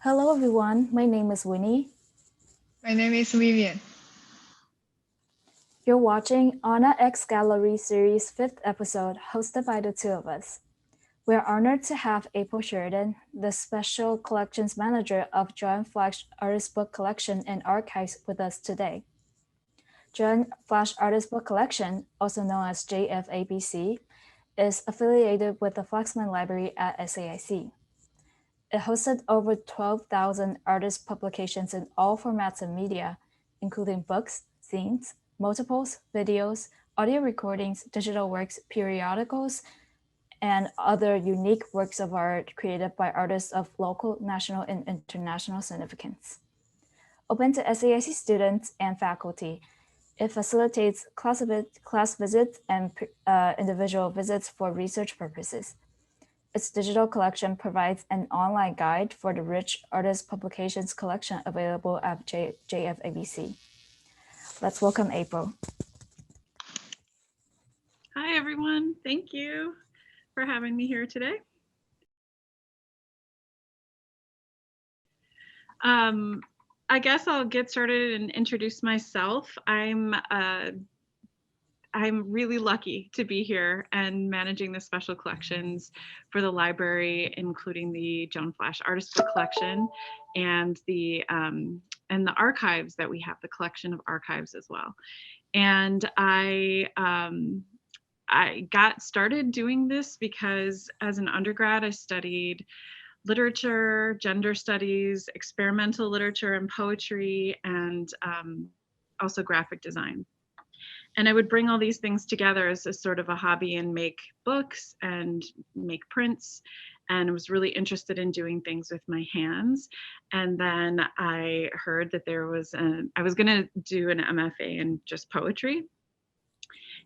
Hello everyone, my name is Winnie. My name is Vivien. You're watching ANAH X Gallery Series 5th episode hosted by the two of us. We're honored to have April Sheridan, the Special Collections Manager of Joan Flasch Artist Book Collection and Archives with us today. Joan Flasch Artist Book Collection, also known as JFABC, is affiliated with the Flaxman Library at SAIC. It hosted over 12,000 artist publications in all formats of media, including books, zines, multiples, videos, audio recordings, digital works, periodicals, and other unique works of art created by artists of local, national, and international significance. Open to SAIC students and faculty, it facilitates class visits and individual visits for research purposes. Its digital collection provides an online guide for the rich artist publications collection available at JFABC. Let's welcome April. Hi, everyone. Thank you for having me here today. I guess I'll get started and introduce myself. I'm really lucky to be here and managing the special collections for the library, including the Joan Flasch Artist Book Collection and the archives that we have, the collection of archives as well. And I got started doing this because as an undergrad, I studied literature, gender studies, experimental literature and poetry, and also graphic design. And I would bring all these things together as a sort of a hobby and make books and make prints. And I was really interested in doing things with my hands. And then I heard that I was gonna do an MFA in just poetry.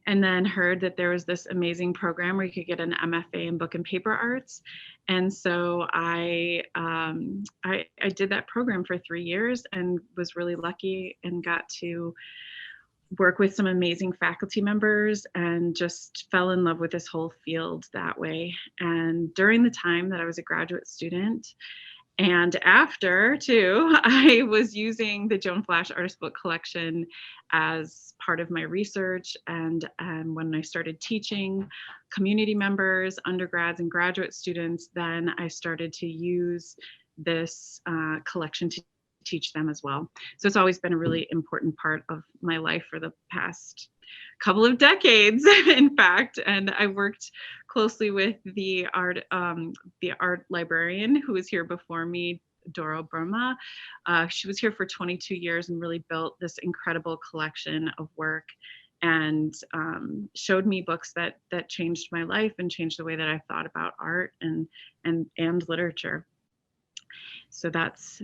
And then heard that there was this amazing program where you could get an MFA in book and paper arts. And so I did that program for 3 years and was really lucky and got to work with some amazing faculty members and just fell in love with this whole field that way. And during the time that I was a graduate student, and after too, I was using the Joan Flasch Artist Book Collection as part of my research. And when I started teaching community members, undergrads and graduate students, then I started to use this collection to teach them as well. So it's always been a really important part of my life for the past couple of decades, in fact. And I worked closely with the art librarian who was here before me, Doro Burma. She was here for 22 years and really built this incredible collection of work and showed me books that changed my life and changed the way that I thought about art and literature. So that's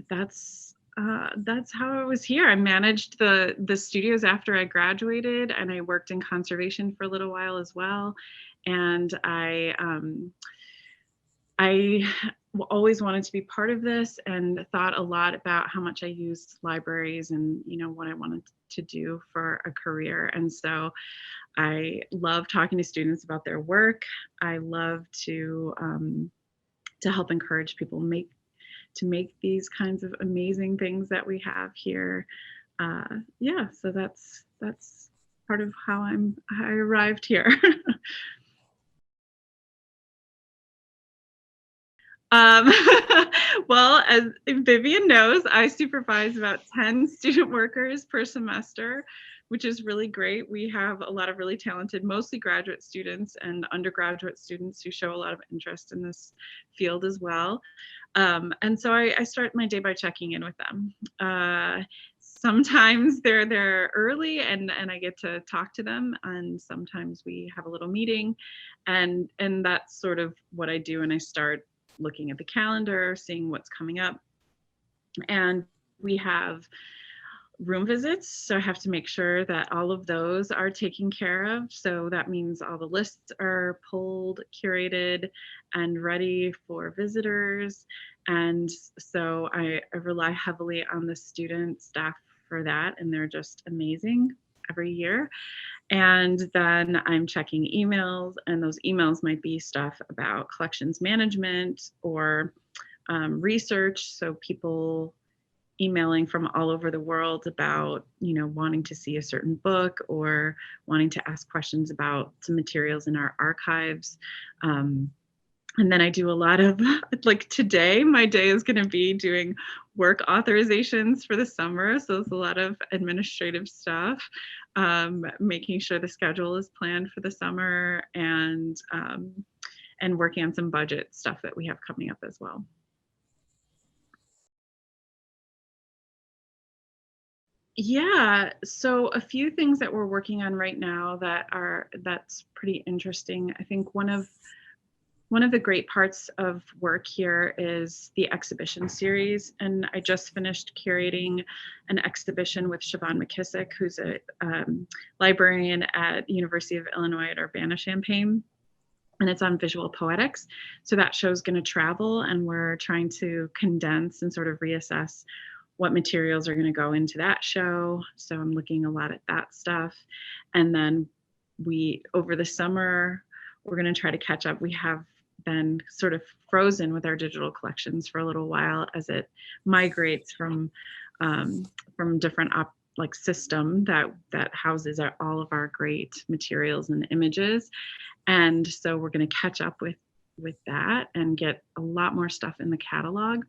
how I was here. I managed the studios after I graduated, and I worked in conservation for a little while as well. And I always wanted to be part of this and thought a lot about how much I used libraries and what I wanted to do for a career. And so I love talking to students about their work. I love to help encourage people to make these kinds of amazing things that we have here. So that's part of how I arrived here. Well, as Vivien knows, I supervise about 10 student workers per semester, which is really great. We have a lot of really talented, mostly graduate students and undergraduate students who show a lot of interest in this field as well. And so I start my day by checking in with them. Sometimes they're there early and I get to talk to them, and sometimes we have a little meeting, and that's sort of what I do. And I start looking at the calendar, seeing what's coming up. And we have room visits, so I have to make sure that all of those are taken care of. So that means all the lists are pulled, curated, and ready for visitors. And so I rely heavily on the student staff for that, and they're just amazing every year. And then I'm checking emails, and those emails might be stuff about collections management or research, so people emailing from all over the world about, wanting to see a certain book or wanting to ask questions about some materials in our archives. And then I do a lot of, like today, my day is going to be doing work authorizations for the summer. So it's a lot of administrative stuff, making sure the schedule is planned for the summer, and working on some budget stuff that we have coming up as well. Yeah, so a few things that we're working on right now that's pretty interesting. I think one of the great parts of work here is the exhibition series, and I just finished curating an exhibition with Siobhan McKissick, who's a librarian at University of Illinois at Urbana-Champaign, and it's on visual poetics. So that show's going to travel, and we're trying to condense and sort of reassess what materials are going to go into that show. So I'm looking a lot at that stuff. And then over the summer, we're going to try to catch up. We have been sort of frozen with our digital collections for a little while as it migrates from different system that houses all of our great materials and images. And so we're going to catch up with that and get a lot more stuff in the catalog.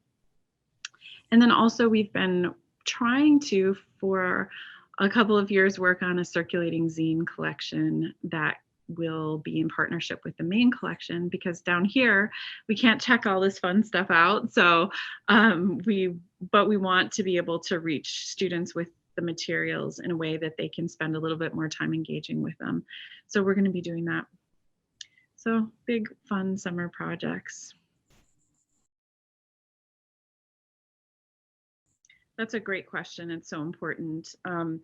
And then also we've been trying to, for a couple of years, work on a circulating zine collection that will be in partnership with the main collection, because down here we can't check all this fun stuff out. So we want to be able to reach students with the materials in a way that they can spend a little bit more time engaging with them. So we're going to be doing that. So big fun summer projects. That's a great question. It's so important. When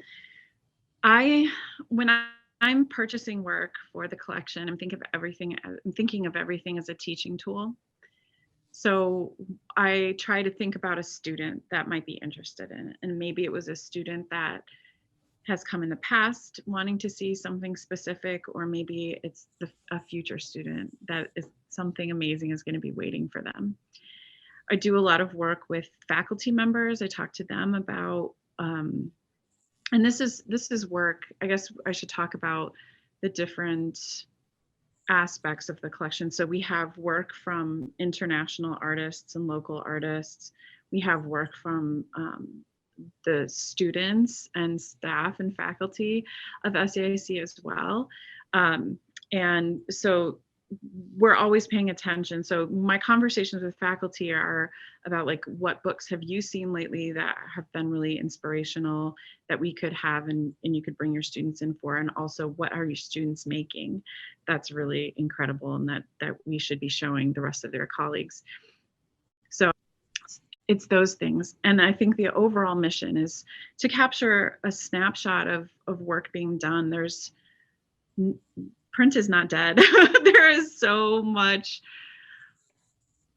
I'm purchasing work for the collection, I'm thinking of everything as a teaching tool. So I try to think about a student that might be interested in it. And maybe it was a student that has come in the past wanting to see something specific, or maybe it's a future student that is something amazing is going to be waiting for them. I do a lot of work with faculty members. I talk to them about, and this is work. I guess I should talk about the different aspects of the collection. So we have work from international artists and local artists. We have work from the students and staff and faculty of SAIC as well. And so we're always paying attention. So my conversations with faculty are about, like, what books have you seen lately that have been really inspirational that we could have and you could bring your students in for, and also what are your students making that's really incredible and that we should be showing the rest of their colleagues. So it's those things. And I think the overall mission is to capture a snapshot of work being done. Print is not dead. There is so much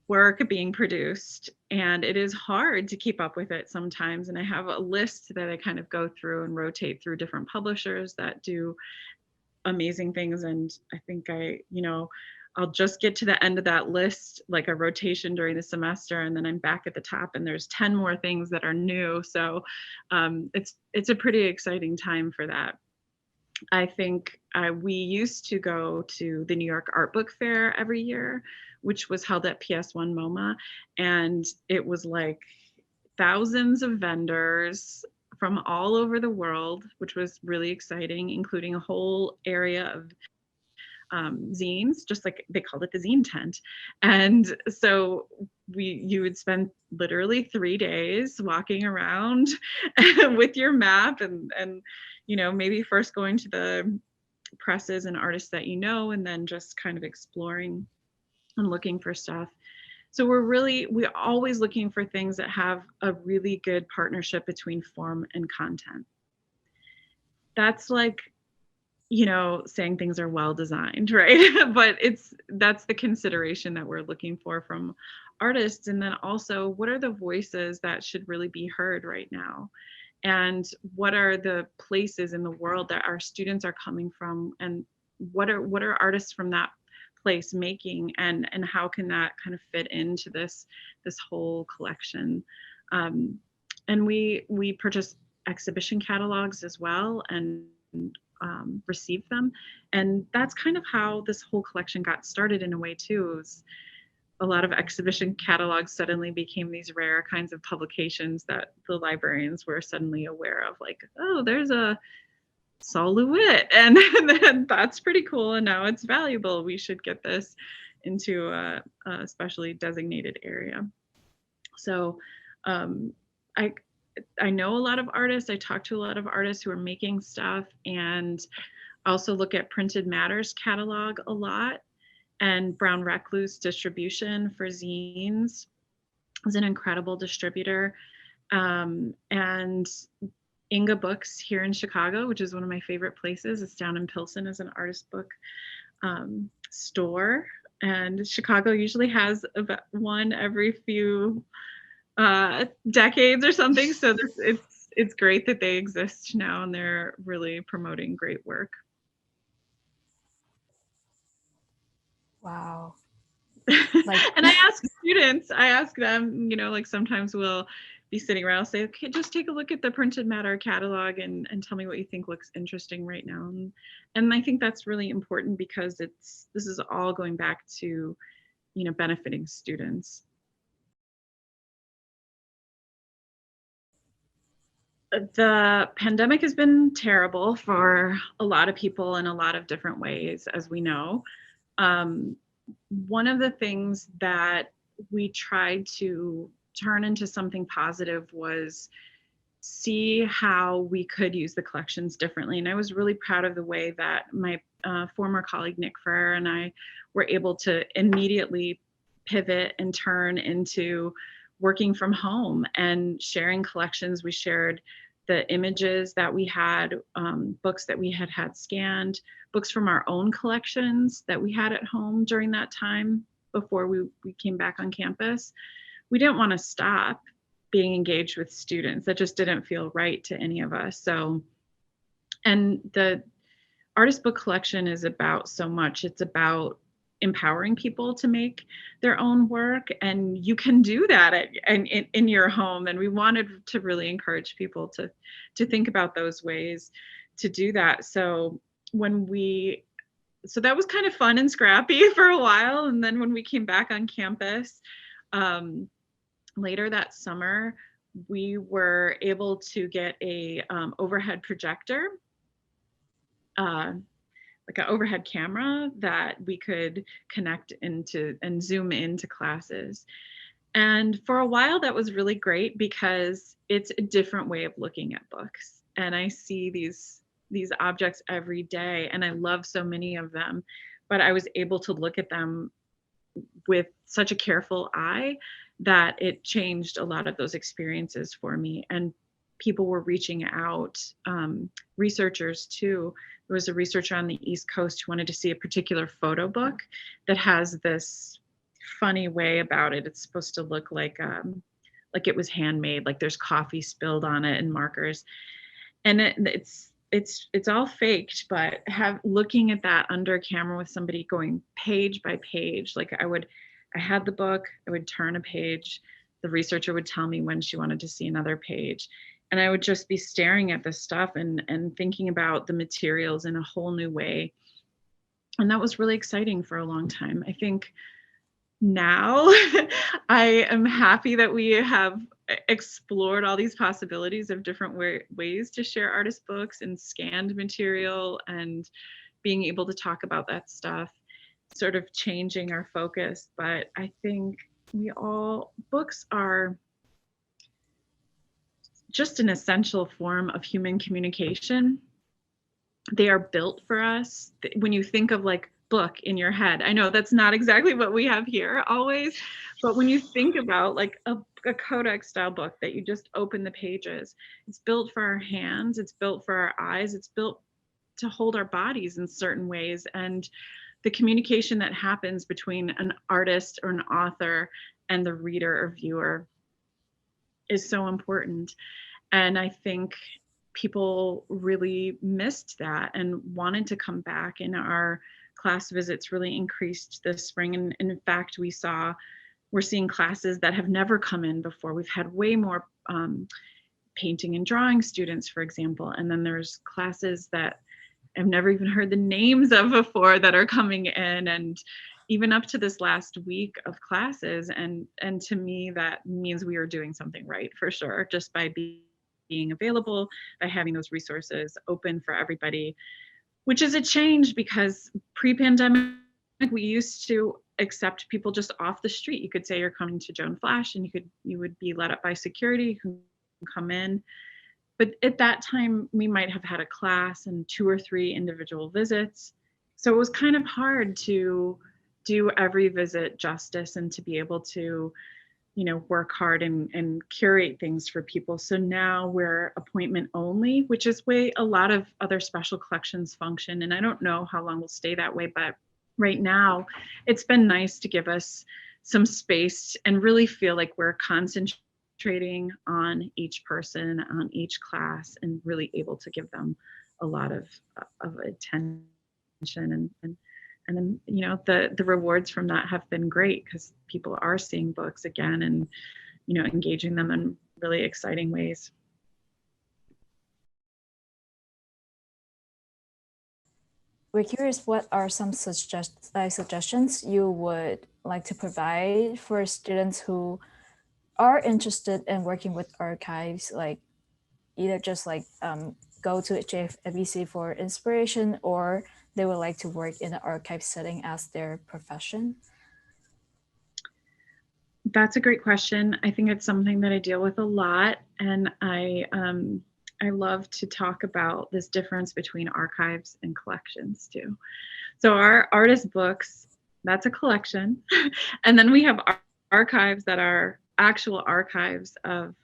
work being produced, and it is hard to keep up with it sometimes. And I have a list that I kind of go through and rotate through different publishers that do amazing things. And I think I'll just get to the end of that list, like a rotation during the semester, and then I'm back at the top and there's 10 more things that are new. So it's a pretty exciting time for that. I think we used to go to the New York Art Book Fair every year, which was held at PS1 MoMA. And it was like thousands of vendors from all over the world, which was really exciting, including a whole area of zines, just like they called it the zine tent. And so you would spend literally 3 days walking around with your map and maybe first going to the presses and artists that and then just kind of exploring and looking for stuff. So we're always looking for things that have a really good partnership between form and content. That's like, saying things are well designed, right? But that's the consideration that we're looking for from artists. And then also, what are the voices that should really be heard right now? And what are the places in the world that our students are coming from? And what are artists from that place making, and how can that kind of fit into this whole collection. And we purchase exhibition catalogs as well, and receive them, and that's kind of how this whole collection got started in a way too. It was a lot of exhibition catalogs suddenly became these rare kinds of publications that the librarians were suddenly aware of, like, oh, there's a Sol LeWitt, and then that's pretty cool, and now it's valuable. We should get this into a specially designated area. So I know a lot of artists. I talk to a lot of artists who are making stuff, and also look at Printed Matter's catalog a lot, and Brown Recluse Distribution for zines is an incredible distributor. And Inga Books here in Chicago, which is one of my favorite places. It's down in Pilsen, as an artist book store. And Chicago usually has about one every few decades or something. So it's great that they exist now, and they're really promoting great work. Wow. And I ask them, like sometimes we'll be sitting around, say, okay, just take a look at the Printed Matter catalog and tell me what you think looks interesting right now. And I think that's really important, because this is all going back to, benefiting students. The pandemic has been terrible for a lot of people in a lot of different ways, as we know. One of the things that we tried to turn into something positive was see how we could use the collections differently. And I was really proud of the way that my former colleague Nick Ferrer and I were able to immediately pivot and turn into working from home and sharing collections. We shared the images that we had, books that we had scanned, books from our own collections that we had at home during that time before we came back on campus. We didn't want to stop being engaged with students. That just didn't feel right to any of us. So, and the artist book collection is about so much. It's about empowering people to make their own work, and you can do that in your home. And we wanted to really encourage people to think about those ways to do that. So that was kind of fun and scrappy for a while. And then when we came back on campus later that summer, we were able to get a overhead projector, like an overhead camera that we could connect into and zoom into classes. And for a while that was really great, because it's a different way of looking at books. And I see these objects every day, and I love so many of them, but I was able to look at them with such a careful eye that it changed a lot of those experiences for me. And people were reaching out, researchers too. There was a researcher on the East Coast who wanted to see a particular photo book that has this funny way about it. It's supposed to look like it was handmade, like there's coffee spilled on it and markers. And it's all faked, but looking at that under camera with somebody going page by page, like I had the book, I would turn a page, the researcher would tell me when she wanted to see another page. And I would just be staring at this stuff and thinking about the materials in a whole new way. And that was really exciting for a long time. I think now I am happy that we have explored all these possibilities of different ways to share artist books and scanned material, and being able to talk about that stuff, sort of changing our focus. But I think books are just an essential form of human communication. They are built for us. When you think of like book in your head, I know that's not exactly what we have here always, but when you think about like a codex style book that you just open the pages, it's built for our hands, it's built for our eyes, it's built to hold our bodies in certain ways. And the communication that happens between an artist or an author and the reader or viewer is so important. And I think people really missed that and wanted to come back in our class visits really increased this spring. And in fact, we're seeing classes that have never come in before. We've had way more painting and drawing students, for example. And then there's classes that I've never even heard the names of before that are coming in, and even up to this last week of classes. And to me, that means we are doing something right, for sure, just by being available, by having those resources open for everybody, which is a change because pre-pandemic, we used to accept people just off the street. You could say you're coming to Joan Flasch and you would be let up by security, you can come in. But at that time, we might have had a class and 2 or 3 individual visits. So it was kind of hard to do every visit justice and to be able to, work hard and curate things for people. So now we're appointment only, which is way a lot of other special collections function. And I don't know how long we'll stay that way, but right now it's been nice to give us some space and really feel like we're concentrating on each person, on each class, and really able to give them a lot of attention. And then, the rewards from that have been great because people are seeing books again and, engaging them in really exciting ways. We're curious, what are some suggestions you would like to provide for students who are interested in working with archives, like either just go to JFABC for inspiration, or they would like to work in an archive setting as their profession? That's a great question. I think it's something that I deal with a lot, and I love to talk about this difference between archives and collections too. So our artist books, that's a collection, and then we have archives that are actual archives of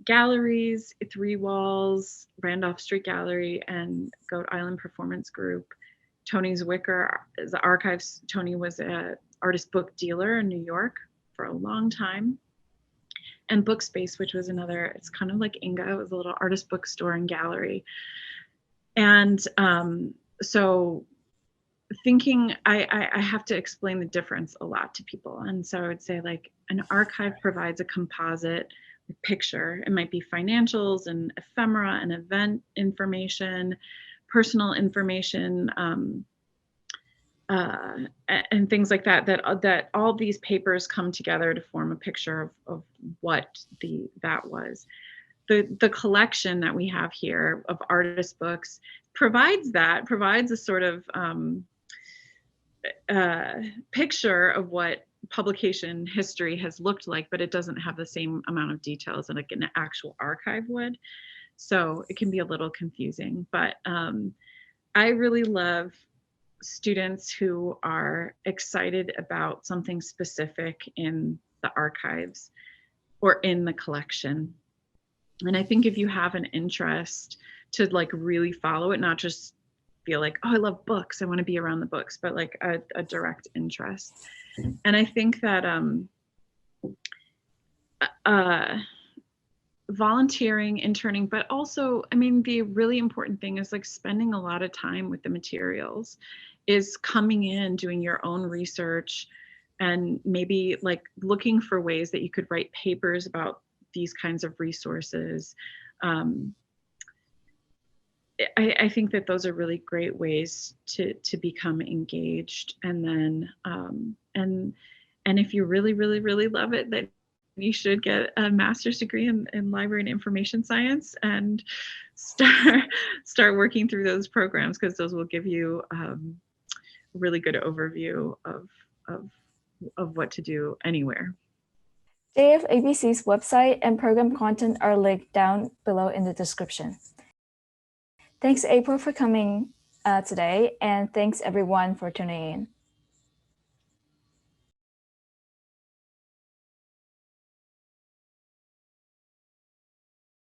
galleries, Three Walls, Randolph Street Gallery, and Goat Island Performance Group. Tony's Wicker is the archives. Tony was an artist book dealer in New York for a long time. And Bookspace, which was another, it's kind of like Inga, it was a little artist bookstore and gallery. And so thinking, I have to explain the difference a lot to people. And so I would say, like, an archive provides a composite picture. It might be financials and ephemera and event information, personal information, and things like that, that all these papers come together to form a picture of what that was. The collection that we have here of artist books provides a sort of picture of what publication history has looked like, but it doesn't have the same amount of details that like an actual archive would. So it can be a little confusing, but I really love students who are excited about something specific in the archives or in the collection. And I think if you have an interest to like really follow it, not just feel like, oh, I love books, I want to be around the books, but like a direct interest. And I think that volunteering, interning, but also, I mean, the really important thing is like spending a lot of time with the materials, is coming in, doing your own research, and maybe like looking for ways that you could write papers about these kinds of resources. I think that those are really great ways to become engaged. And then and if you really, really, really love it, then you should get a master's degree in library and information science and start working through those programs, because those will give you a really good overview of what to do anywhere. JFABC's website and program content are linked down below in the description. Thanks, April, for coming today, and thanks everyone for tuning in.